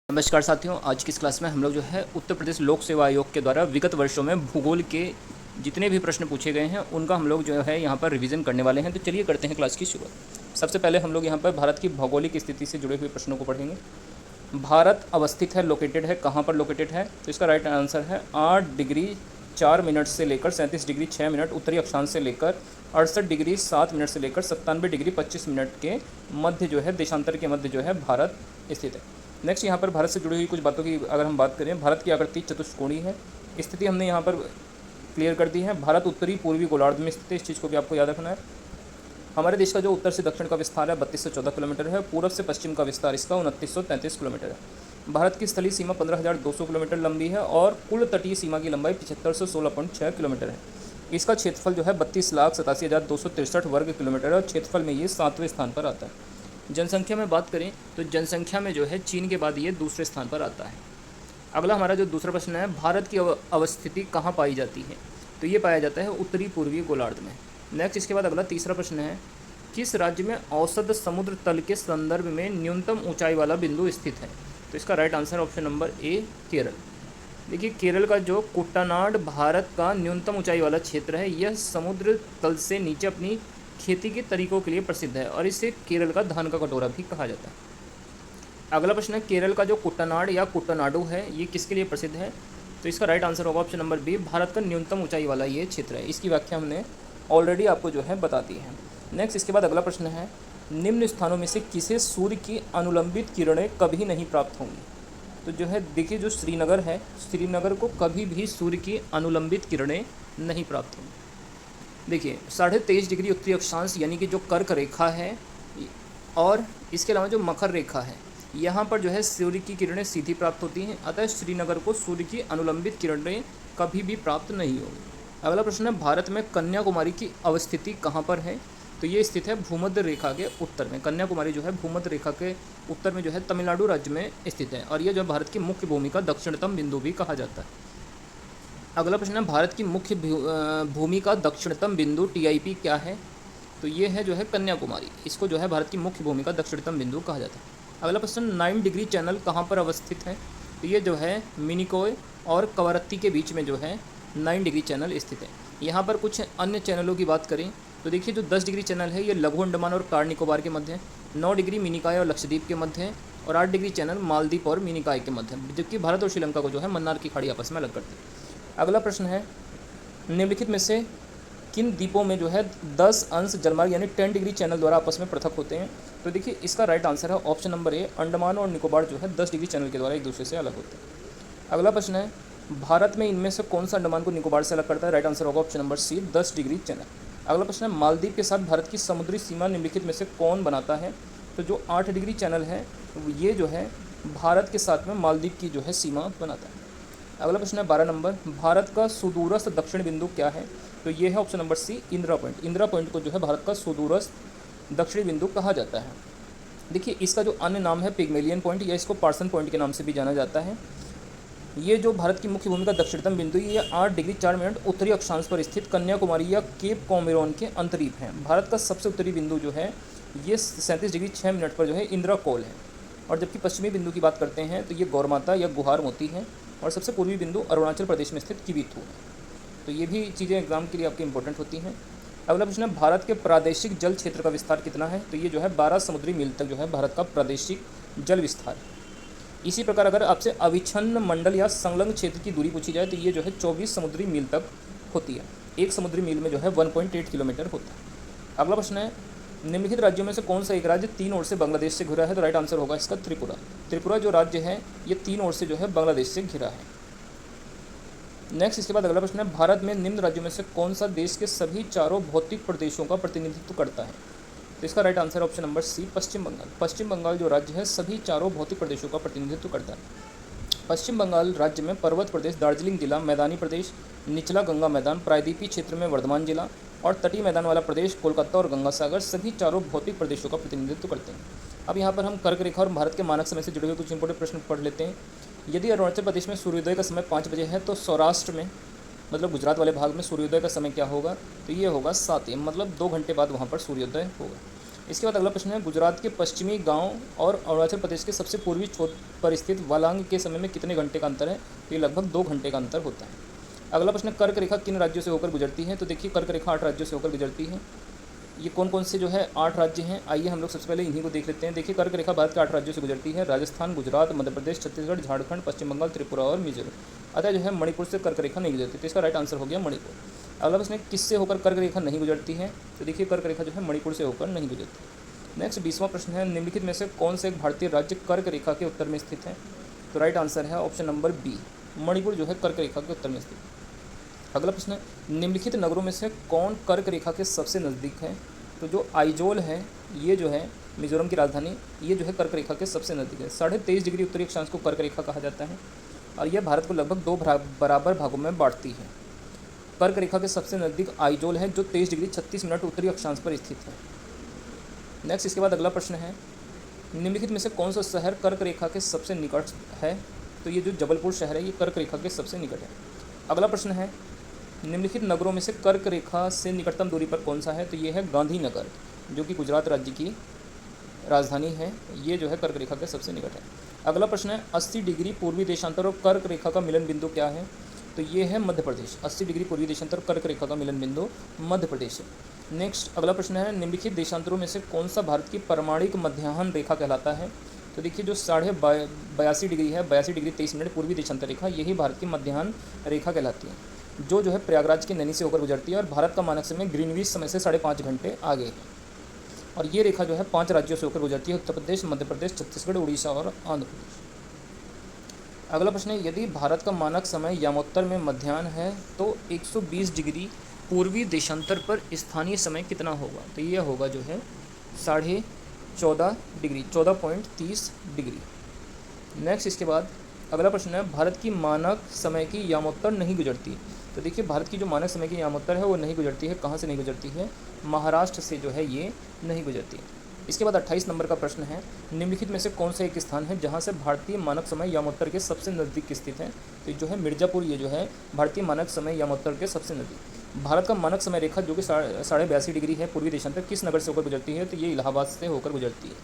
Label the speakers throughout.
Speaker 1: नमस्कार साथियों, आज की इस क्लास में हम लोग जो है उत्तर प्रदेश लोक सेवा आयोग के द्वारा विगत वर्षों में भूगोल के जितने भी प्रश्न पूछे गए हैं उनका हम लोग जो है यहाँ पर रिवीजन करने वाले हैं। तो चलिए करते हैं क्लास की शुरुआत। सबसे पहले हम लोग यहाँ पर भारत की भौगोलिक स्थिति से जुड़े हुए प्रश्नों को पढ़ेंगे। भारत अवस्थित है, लोकेटेड है, कहाँ पर लोकेटेड है? तो इसका राइट आंसर है 8 डिग्री 4 मिनट से लेकर 37 डिग्री 6 मिनट उत्तरी अक्षांश से लेकर 68 डिग्री 7 मिनट से लेकर 97 डिग्री 25 मिनट के मध्य जो है देशांतर के मध्य जो है भारत स्थित है। नेक्स्ट यहाँ पर भारत से जुड़ी हुई कुछ बातों की अगर हम बात करें, भारत की आकृति चतुष्कोणीय है। स्थिति हमने यहाँ पर क्लियर कर दी है। भारत उत्तरी पूर्वी गोलार्ध में स्थित है, इस चीज़ को भी आपको याद रखना है। हमारे देश का जो उत्तर से दक्षिण का विस्तार है 3214 किलोमीटर है। पूर्व से पश्चिम का विस्तार इसका 2933 किलोमीटर है। भारत की स्थलीय सीमा 15,200 किलोमीटर लंबी है और कुल तटीय सीमा की लंबाई 7516.6 किलोमीटर है। इसका क्षेत्रफल जो है 32,87,263 वर्ग किलोमीटर है और क्षेत्रफल में ये 7वें स्थान पर आता है। जनसंख्या में बात करें तो जनसंख्या में जो है चीन के बाद ये दूसरे स्थान पर आता है। अगला हमारा जो दूसरा प्रश्न है, भारत की अवस्थिति कहाँ पाई जाती है? तो ये पाया जाता है उत्तरी पूर्वी गोलार्ध में। नेक्स्ट इसके बाद अगला तीसरा प्रश्न है, किस राज्य में औसत समुद्र तल के संदर्भ में न्यूनतम ऊंचाई वाला बिंदु स्थित है? तो इसका right answer option number A, Kerala. देखिए, केरल का जो कुट्टानाड भारत का न्यूनतम ऊंचाई वाला क्षेत्र है, यह समुद्र तल से नीचे अपनी खेती के तरीकों के लिए प्रसिद्ध है और इसे केरल का धान का कटोरा भी कहा जाता है। अगला प्रश्न है, केरल का जो कुट्टानाड या कुट्टानाडु है ये किसके लिए प्रसिद्ध है? तो इसका राइट आंसर होगा ऑप्शन नंबर बी, भारत का न्यूनतम ऊंचाई वाला ये क्षेत्र है। इसकी व्याख्या हमने ऑलरेडी आपको जो है बता दी है। नेक्स्ट इसके बाद अगला प्रश्न है, निम्न स्थानों में से किसे सूर्य की अनुलंबित किरणें कभी नहीं प्राप्त होंगी? तो जो है देखिए, जो श्रीनगर है, श्रीनगर को कभी भी सूर्य की अनुलंबित किरणें नहीं प्राप्त होंगी। देखिए, 23.5 डिग्री उत्तरी अक्षांश यानी कि जो कर्क रेखा है और इसके अलावा जो मकर रेखा है, यहाँ पर जो है सूर्य की किरणें सीधी प्राप्त होती हैं, अतः श्रीनगर को सूर्य की अनुलंबित किरणें कभी भी प्राप्त नहीं होंगी। अगला प्रश्न है, भारत में कन्याकुमारी की अवस्थिति कहाँ पर है? तो ये स्थित है भूमध्य रेखा के उत्तर में। कन्याकुमारी जो है भूमध्य रेखा के उत्तर में जो है तमिलनाडु राज्य में स्थित है और यह जो भारत की मुख्य भूमि का दक्षिणतम बिंदु भी कहा जाता है। अगला प्रश्न है, भारत की मुख्य भूमि का दक्षिणतम बिंदु टीआईपी क्या है? तो ये है जो है कन्याकुमारी। इसको जो है भारत की मुख्य भूमि का दक्षिणतम बिंदु कहा जाता है। अगला प्रश्न, 9 डिग्री चैनल कहाँ पर अवस्थित है? तो ये जो है मिनिकोय और कवरत्ती के बीच में जो है 9 डिग्री चैनल स्थित है। यहाँ पर कुछ अन्य चैनलों की बात करें तो देखिए, जो 10 डिग्री चैनल है ये लघु अंडमान और कार निकोबार के मध्य है, 9 डिग्री मिनिकाय और लक्षद्वीप के मध्य है और 8 डिग्री चैनल मालदीव और मिनिकाय के मध्य है, जबकि भारत और श्रीलंका को जो है मन्नार की खाड़ी आपस में अलग करते हैं। अगला प्रश्न है, निम्नलिखित में से किन द्वीपों में जो है 10 अंश जलमार्ग यानी 10 डिग्री चैनल द्वारा आपस में पृथक होते हैं? तो देखिए, इसका राइट आंसर है ऑप्शन नंबर ए, अंडमान और निकोबार जो है 10 डिग्री चैनल के द्वारा एक दूसरे से अलग होते हैं। अगला प्रश्न है, भारत में इनमें से कौन सा अंडमान को निकोबार से अलग करता है? राइट आंसर होगा option number C, 10 degree channel. अगला प्रश्न है, मालदीव के साथ भारत की समुद्री सीमा निम्नलिखित में से कौन बनाता है? तो जो 8 डिग्री चैनल है ये जो है भारत के साथ में मालदीव की जो है सीमा बनाता है। अगला प्रश्न है 12 नंबर, भारत का सुदूरस्थ दक्षिण बिंदु क्या है? तो ये है option number C, Indira point. Indira point को जो है भारत का सुदूरस्थ दक्षिणी बिंदु कहा जाता है। देखिए, इसका जो अन्य नाम है पिग्मेलियन पॉइंट या इसको पार्सन पॉइंट के नाम से भी जाना जाता है। ये जो भारत की मुख्य भूमि का दक्षिणतम बिंदु ये 8 डिग्री 4 मिनट उत्तरी अक्षांश पर स्थित कन्याकुमारी या केप कॉमेरोन के अंतरीप है। भारत का सबसे उत्तरी बिंदु जो है ये 37 डिग्री 6 मिनट पर जो है इंदिरा कोल है और जबकि पश्चिमी बिंदु की बात करते हैं तो ये गौरमाता या गुहार मोती है और सबसे पूर्वी बिंदु अरुणाचल प्रदेश में स्थित किबिथू है। तो ये भी चीज़ें एग्जाम के लिए आपकी इंपॉर्टेंट होती हैं। अगला प्रश्न है, भारत के प्रादेशिक जल क्षेत्र का विस्तार कितना है? तो ये जो है 12 समुद्री मील तक जो है भारत का प्रादेशिक जल विस्तार। इसी प्रकार अगर आपसे अविच्छिन्न मंडल या संलग्न क्षेत्र की दूरी पूछी जाए तो ये जो है 24 समुद्री मील तक होती है। एक समुद्री मील में जो है 1.8 किलोमीटर होता है। अगला प्रश्न है, निम्नलिखित राज्यों में से कौन सा एक राज्य 3 ओर से बांग्लादेश से घिरा है? तो राइट आंसर होगा इसका त्रिपुरा। त्रिपुरा जो राज्य है ये 3 ओर से जो है बांग्लादेश से घिरा है। नेक्स्ट इसके बाद अगला प्रश्न है, भारत में निम्न राज्यों में से कौन सा देश के सभी चारों भौतिक प्रदेशों का प्रतिनिधित्व करता है? तो इसका right answer option number C, Paschim Bengal. Paschim Bengal जो राज्य है सभी चारों भौतिक प्रदेशों का प्रतिनिधित्व करता है। पश्चिम बंगाल राज्य में पर्वत प्रदेश दार्जिलिंग जिला, मैदानी प्रदेश निचला गंगा मैदान, प्रायद्वीपीय क्षेत्र में वर्धमान जिला और तटीय मैदान वाला प्रदेश कोलकाता और गंगा सागर सभी चारों भौतिक प्रदेशों का प्रतिनिधित्व करते हैं। अब यहाँ पर हम कर्क रेखा और भारत के मानक समय से जुड़े हुए कुछ इंपॉर्टेंट प्रश्न पढ़ लेते हैं। यदि अरुणाचल प्रदेश में सूर्योदय का समय 5 बजे है तो सौराष्ट्र में मतलब गुजरात वाले भाग में सूर्योदय का समय क्या होगा? तो ये होगा 7 AM, मतलब 2 घंटे बाद वहाँ पर सूर्योदय होगा। इसके बाद अगला प्रश्न है, गुजरात के पश्चिमी गांव और अरुणाचल प्रदेश के सबसे पूर्वी छोर पर स्थित वालांग के समय में कितने घंटे का अंतर है? तो ये लगभग 2 घंटे का अंतर होता है। अगला प्रश्न, कर्क रेखा किन राज्यों से होकर गुजरती है? तो देखिए कर्क रेखा 8 राज्यों से होकर गुजरती है। ये कौन कौन से जो है 8 राज्य हैं, आइए हम लोग सबसे पहले इन्हीं को देख लेते हैं। देखिए कर्क रेखा भारत के 8 राज्यों से गुजरती है, राजस्थान, गुजरात, मध्य प्रदेश, छत्तीसगढ़, झारखंड, पश्चिम बंगाल, त्रिपुरा और मिजोरम। अतः जो है मणिपुर से कर्क रेखा नहीं गुजरती, तो इसका राइट आंसर हो गया मणिपुर। अगला प्रश्न है, किससे होकर कर्क रेखा नहीं गुजरती है? तो देखिए कर्क रेखा जो है मणिपुर से होकर नहीं गुजरती। नेक्स्ट 20वां प्रश्न है, निम्नलिखित में से कौन से एक भारतीय राज्य कर्क रेखा के उत्तर में स्थित है? तो राइट आंसर है ऑप्शन नंबर बी, मणिपुर जो है कर्क रेखा के उत्तर में स्थित है। अगला प्रश्न है, निम्नलिखित नगरों में से कौन कर्क रेखा के सबसे नज़दीक है? तो जो आइजोल है, ये जो है मिजोरम की राजधानी, ये जो है कर्क रेखा के सबसे नज़दीक है। 23.5 डिग्री उत्तरी अक्षांश को कर्क रेखा कहा जाता है और यह भारत को लगभग 2 बराबर भागों में बांटती है। कर्क रेखा के सबसे नज़दीक आइजोल है जो 23 डिग्री 36 मिनट उत्तरी अक्षांश पर स्थित है। नेक्स्ट इसके बाद अगला प्रश्न है, निम्नलिखित में से कौन सा शहर कर्क रेखा के सबसे निकट है? तो ये जो जबलपुर शहर है ये कर्क रेखा के सबसे निकट है। अगला प्रश्न है, निम्नलिखित नगरों में से कर्क रेखा से निकटतम दूरी पर कौन सा है? तो ये है गांधीनगर, जो कि गुजरात राज्य की राजधानी है, ये जो है कर्क रेखा के सबसे निकट है। अगला प्रश्न है, 80 डिग्री पूर्वी देशांतर और कर्क रेखा का मिलन बिंदु क्या है? तो ये है मध्य प्रदेश। 80 डिग्री पूर्वी देशांतर कर्क रेखा का मिलन बिंदु मध्य प्रदेश है। नेक्स्ट अगला प्रश्न है, निम्नलिखित देशांतरों में से कौन सा भारत की परमाणिक मध्याह्न रेखा कहलाता है? तो देखिए जो 82.5 डिग्री है, 82 डिग्री 23 मिनट पूर्वी देशांतर रेखा, यही भारत की मध्याह्न रेखा कहलाती है, जो है प्रयागराज के नैनी से होकर गुजरती है और भारत का मानक समय ग्रीनविच समय से 5.5 घंटे आगे है। और ये रेखा जो है 5 राज्यों से होकर गुजरती है, उत्तर प्रदेश, मध्य प्रदेश, छत्तीसगढ़, उड़ीसा और आंध्र प्रदेश। अगला प्रश्न है, यदि भारत का मानक समय यामोत्तर में मध्याह्न है तो 120 डिग्री पूर्वी देशांतर पर स्थानीय समय कितना होगा? तो यह होगा जो है 14.5 डिग्री, 14.30 डिग्री। नेक्स्ट इसके बाद अगला प्रश्न है, भारत की मानक समय की यामोत्तर नहीं गुजरती। तो देखिए भारत की जो मानक समय की यामोत्तर है वो नहीं गुजरती है, कहाँ से नहीं गुजरती है? महाराष्ट्र से जो है ये नहीं गुजरती। इसके बाद 28 नंबर का प्रश्न है, निम्नलिखित में से कौन सा एक स्थान है जहाँ से भारतीय मानक समय यामोत्तर के सबसे नज़दीक स्थित है? तो जो है मिर्ज़ापुर, ये जो है भारतीय मानक समय यामोत्तर के सबसे नज़दीक। भारत का मानक समय रेखा जो कि 82.5 डिग्री है पूर्वी देशांतर, किस नगर से होकर गुजरती है? तो ये इलाहाबाद से होकर गुजरती है।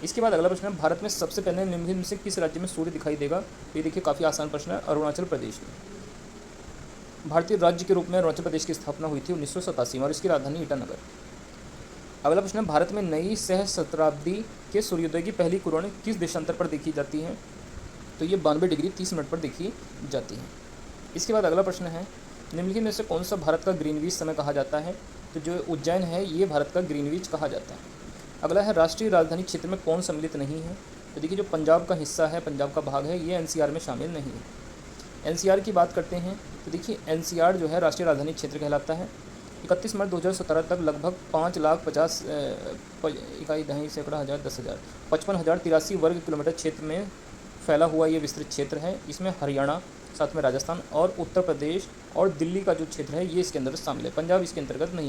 Speaker 1: इसके बाद अगला प्रश्न है, भारत में सबसे पहले निम्नलिखित में से किस राज्य में सूर्य दिखाई देगा? तो ये देखिए काफ़ी आसान प्रश्न है, अरुणाचल प्रदेश में। भारतीय राज्य के रूप में अरुणाचल प्रदेश की स्थापना हुई थी 1987 में और इसकी राजधानी ईटानगर। अगला प्रश्न है, भारत में नई सहस्त्राब्दी के सूर्योदय की पहली किरण किस देशांतर पर देखी जाती है? तो ये 92 डिग्री 30 मिनट पर देखी जाती है। इसके बाद अगला प्रश्न है, निम्नलिखित में से कौन सा भारत का ग्रीनविच समय कहा जाता है? तो जो उज्जैन है ये भारत का ग्रीनविच कहा जाता है। अगला है, राष्ट्रीय राजधानी क्षेत्र में कौन सम्मिलित नहीं है? तो देखिए जो पंजाब का हिस्सा है, पंजाब का भाग है, ये एनसीआर में शामिल नहीं है। एनसीआर की बात करते हैं तो देखिए एनसीआर जो है राष्ट्रीय राजधानी क्षेत्र कहलाता है। 31 मार्च 2017 तक लगभग 55,53,10,000 वर्ग किलोमीटर क्षेत्र में फैला हुआ ये विस्तृत क्षेत्र है। इसमें हरियाणा, साथ में राजस्थान और उत्तर प्रदेश और दिल्ली का जो क्षेत्र है ये इसके अंदर शामिल है। पंजाब इसके अंतर्गत नहीं।